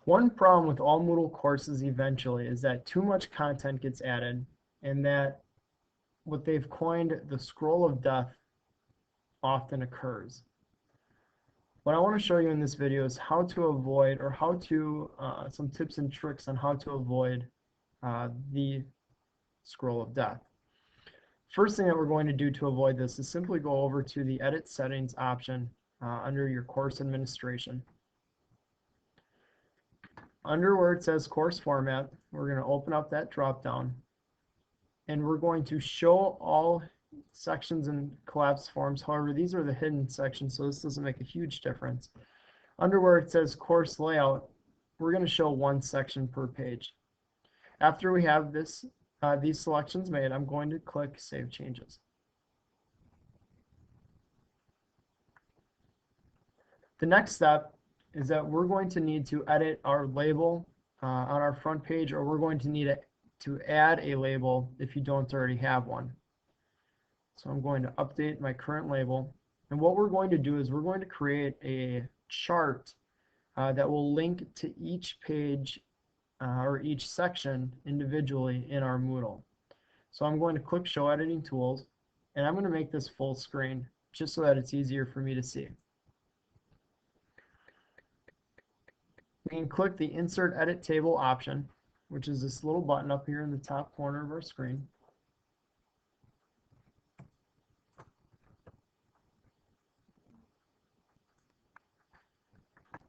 One problem with all Moodle courses eventually is that too much content gets added, and that what they've coined the scroll of death often occurs. What I want to show you in this video is how to avoid, or how to, some tips and tricks on how to avoid the scroll of death. First thing that we're going to do to avoid this is simply go over to the Edit Settings option under your course administration. Under where it says Course Format, we're going to open up that drop-down, and we're going to show all sections and collapsed forms. However, these are the hidden sections, so this doesn't make a huge difference. Under where it says Course Layout, we're going to show one section per page. After we have this, these selections made, I'm going to click Save Changes. The next step is that we're going to need to edit our label on our front page, or we're going to need to add a label if you don't already have one. So I'm going to update my current label, and what we're going to do is we're going to create a chart that will link to each page or each section individually in our Moodle. So I'm going to click Show Editing Tools, and I'm going to make this full screen just so that it's easier for me to see. We can click the Insert Edit Table option, which is this little button up here in the top corner of our screen.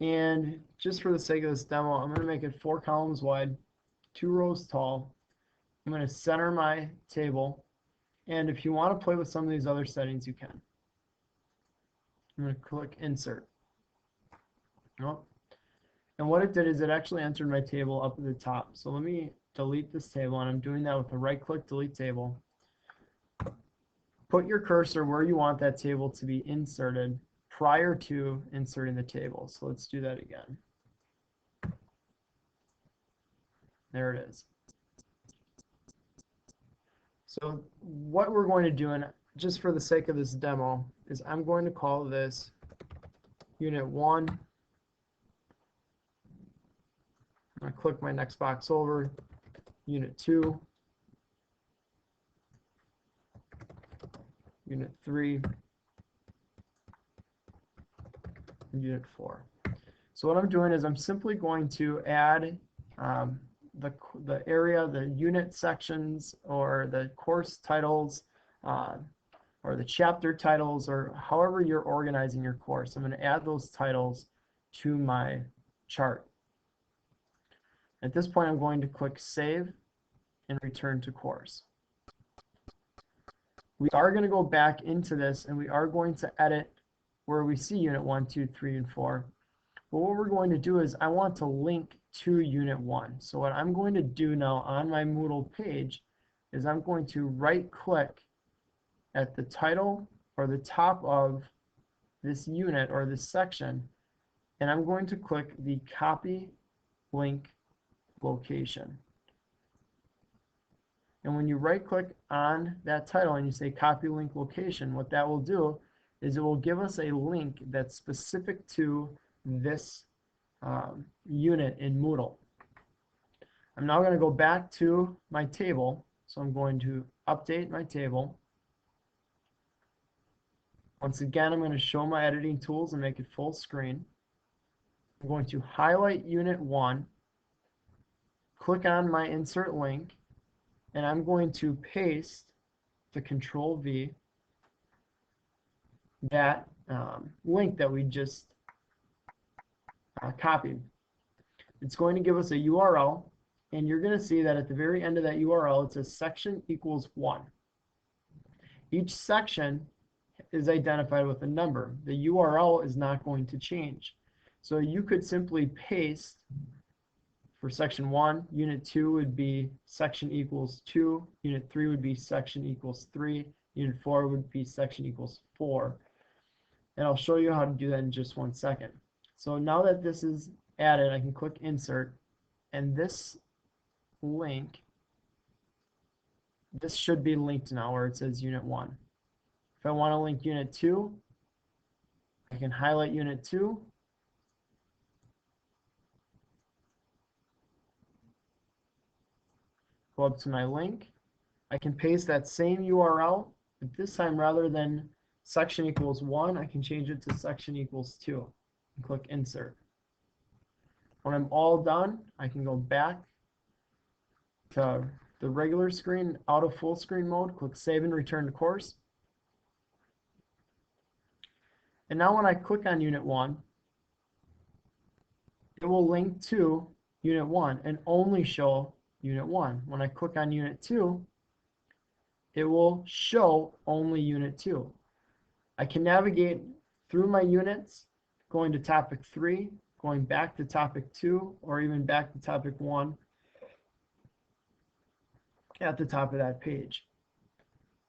And just for the sake of this demo, I'm going to make it 4 columns wide, 2 rows tall. I'm going to center my table, and if you want to play with some of these other settings, you can. I'm going to click Insert. Oh. And what it did is it actually entered my table up at the top. So let me delete this table, and I'm doing that with a right-click Delete Table. Put your cursor where you want that table to be inserted prior to inserting the table. So let's do that again. There it is. So what we're going to do, and just for the sake of this demo, is I'm going to call this Unit 1. I'm going to click my next box over, Unit 2, Unit 3, and Unit 4. So what I'm doing is I'm simply going to add the area, the unit sections, or the course titles, or the chapter titles, or however you're organizing your course. I'm going to add those titles to my chart. At this point, I'm going to click Save and Return to Course. We are going to go back into this, and we are going to edit where we see Unit 1, 2, 3, and 4. But what we're going to do is I want to link to Unit 1. So what I'm going to do now on my Moodle page is I'm going to right-click at the title or the top of this unit or this section, and I'm going to click the Copy Link Location. And when you right-click on that title and you say Copy Link Location, what that will do is it will give us a link that's specific to this unit in Moodle. I'm now going to go back to my table, so I'm going to update my table. Once again, I'm going to show my editing tools and make it full screen. I'm going to highlight Unit 1, click on my insert link, and I'm going to paste the Control-V that link that we just copied. It's going to give us a URL, and you're going to see that at the very end of that URL it says section equals 1. Each section is identified with a number. The URL is not going to change. So you could simply paste for section 1, Unit 2 would be section equals 2, Unit 3 would be section equals 3, Unit 4 would be section equals 4. And I'll show you how to do that in just one second. So now that this is added, I can click Insert, and this link, this should be linked now where it says Unit 1. If I want to link Unit 2, I can highlight Unit 2, go up to my link. I can paste that same URL, but this time rather than section equals 1, I can change it to section equals 2 and click insert. When I'm all done, I can go back to the regular screen, out of full screen mode, click save and return to course. And now when I click on Unit 1, it will link to Unit 1 and only show Unit 1. When I click on Unit 2, it will show only Unit 2. I can navigate through my units, going to topic 3, going back to topic 2, or even back to topic 1 at the top of that page.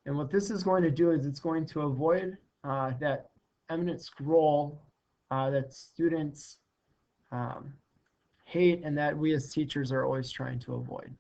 And what this is going to do is it's going to avoid that eminent scroll that students hate and that we as teachers are always trying to avoid.